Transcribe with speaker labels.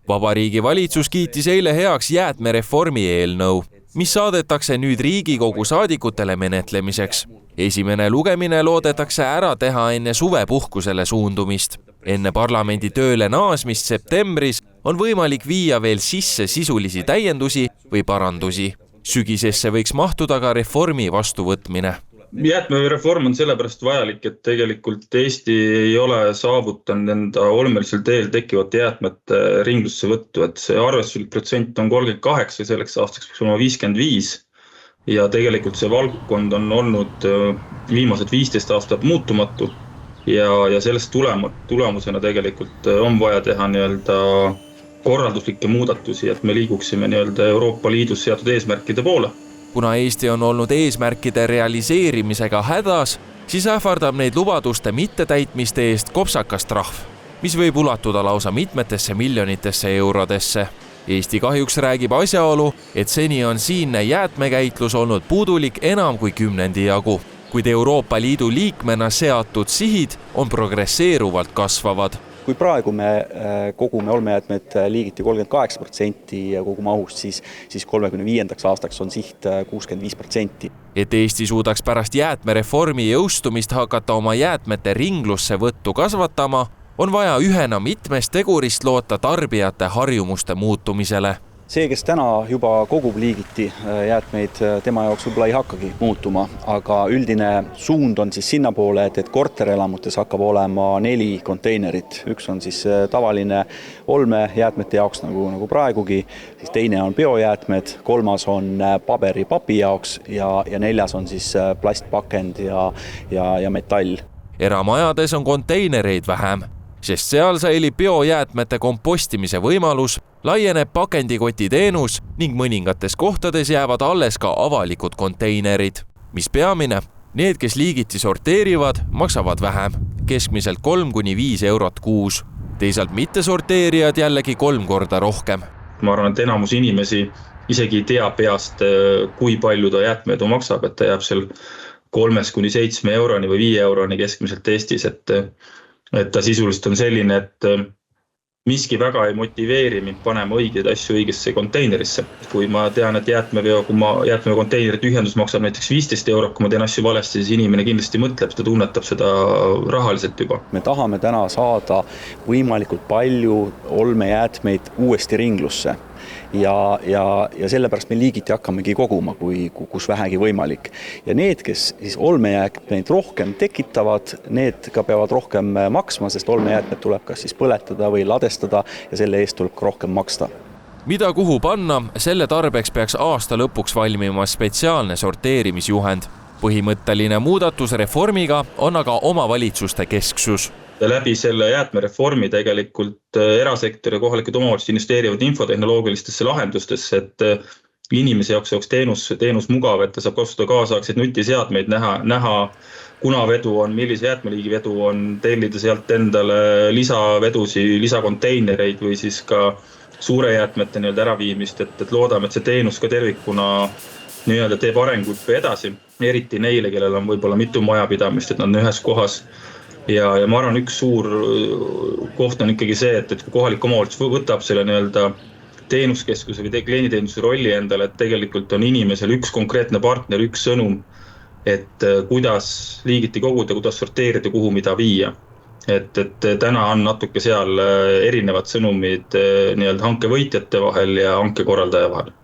Speaker 1: Vabariigi valitsus kiitis eile heaks jäätmereformi eelnõu, mis saadetakse nüüd Riigikogu saadikutele menetlemiseks. Esimene lugemine loodetakse ära teha enne suvepuhkusele suundumist. Enne parlamendi tööle naasmist septembris on võimalik viia veel sisse sisulisi täiendusi või parandusi. Sügisesse võiks mahtuda ka reformi vastuvõtmine.
Speaker 2: Jäätmereform on sellepärast vajalik, et tegelikult Eesti ei ole saavutanud enda olmelisel teel tekkivat jäätmete ringlusse võttu, et see arvestuslik protsent on 38, selleks aastaks peaks olema 55 ja tegelikult see valdkond on olnud viimased 15 aastat muutumatu ja sellest tulemusena tegelikult on vaja teha korralduslikke muudatusi, et me liiguksime Euroopa Liidus seatud eesmärkide poole.
Speaker 1: Kuna Eesti on olnud eesmärkide realiseerimisega hädas, siis ähvardab neid lubaduste mittetäitmiste eest kopsakas trahv, mis võib ulatuda lausa mitmetesse miljonitesse eurodesse. Eesti kahjuks räägib asjaolu, et seni on siinne jäätmekäitlus olnud puudulik enam kui 10 jagu, kuid Euroopa Liidu liikmena seatud sihid on progresseeruvalt kasvavad.
Speaker 3: Kui praegu me kogume olmejäätmed liigiti 38% kogu mahust, siis 35. aastaks on siht 65%.
Speaker 1: Et Eesti suudaks pärast jäätmereformi jõustumist hakata oma jäätmete ringlusse võttu kasvatama, on vaja ühena mitmest tegurist loota tarbijate harjumuste muutumisele.
Speaker 3: See, kes täna juba kogub liigiti jäätmeid, tema jaoks võib-olla ei hakkagi muutuma, aga üldine suund on siis sinna poole, et korterelamutes hakkab olema 4 konteinerit. Üks on siis tavaline olmejäätmete jaoks nagu praegugi, siis teine on biojäätmed, 3. on paberi-papi jaoks ja 4. on siis plastpakend ja metall.
Speaker 1: Eramajades on konteinereid vähem, sest seal säilib biojäätmete kompostimise võimalus, laieneb pakendikoti teenus ning mõningates kohtades jäävad alles ka avalikud konteinerid. Mis peamine, need, kes liigiti sorteerivad, maksavad vähem, keskmiselt 3–5 eurot kuus. Teisalt mittesorteerijad jällegi 3 korda rohkem.
Speaker 2: Ma arvan, et enamus inimesi isegi ei tea peast, kui palju ta jäätmeedu maksab, et ta jääb seal 3–7 euroni või 5 euroni keskmiselt Eestis, et ta sisuliselt on selline, et miski väga ei motiveeri mind panema õigeid asju õigesse konteinerisse. Kui ma tean, et jäätmeveo konteineri tühjendus maksab näiteks 15 eurot, kui ma teen asju valesti, siis inimene kindlasti mõtleb, ta tunnetab seda rahaliselt juba.
Speaker 3: Me tahame täna saada võimalikult palju olmejäätmeid uuesti ringlusse. Ja sellepärast me liigiti hakkamegi koguma, kus vähegi võimalik. Ja need, kes siis olmejäätmeid rohkem tekitavad, need ka peavad rohkem maksma, sest olmejäätmed tuleb kas siis põletada või ladestada ja selle eest tuleb ka rohkem maksta.
Speaker 1: Mida kuhu panna, selle tarbeks peaks aasta lõpuks valmima spetsiaalne sorteerimisjuhend. Põhimõtteline muudatus reformiga on aga omavalitsuste kesksus.
Speaker 2: Läbi selle jäätmereformi tegelikult erasektor ja kohalikud omavalitsused investeerivad infotehnoloogilistesse lahendustesse, et inimese jaoks teenus mugav, et ta saab kasutada kaasaegseid nutiseadmeid, näha, kuna vedu on, millise jäätmeliigi vedu on, tellida sealt endale lisavedusi, lisakonteinereid või siis ka suure jäätmete äraviimist, et loodame, et see teenus ka tervikuna teeb arengut või edasi, eriti neile, kellel on võib-olla mitu majapidamist, et nad on ühes kohas. Ja ma arvan, üks suur koht on ikkagi see, et kui kohalik omavalitsus võtab selle teenuskeskuse või klienditeenuse rolli endale, et tegelikult on inimesel üks konkreetne partner, üks sõnum, et kuidas liigiti koguda, kuidas sorteerida, kuhu mida viia. Et täna on natuke seal erinevad sõnumid hankevõitjate vahel ja hankekorraldaja vahel.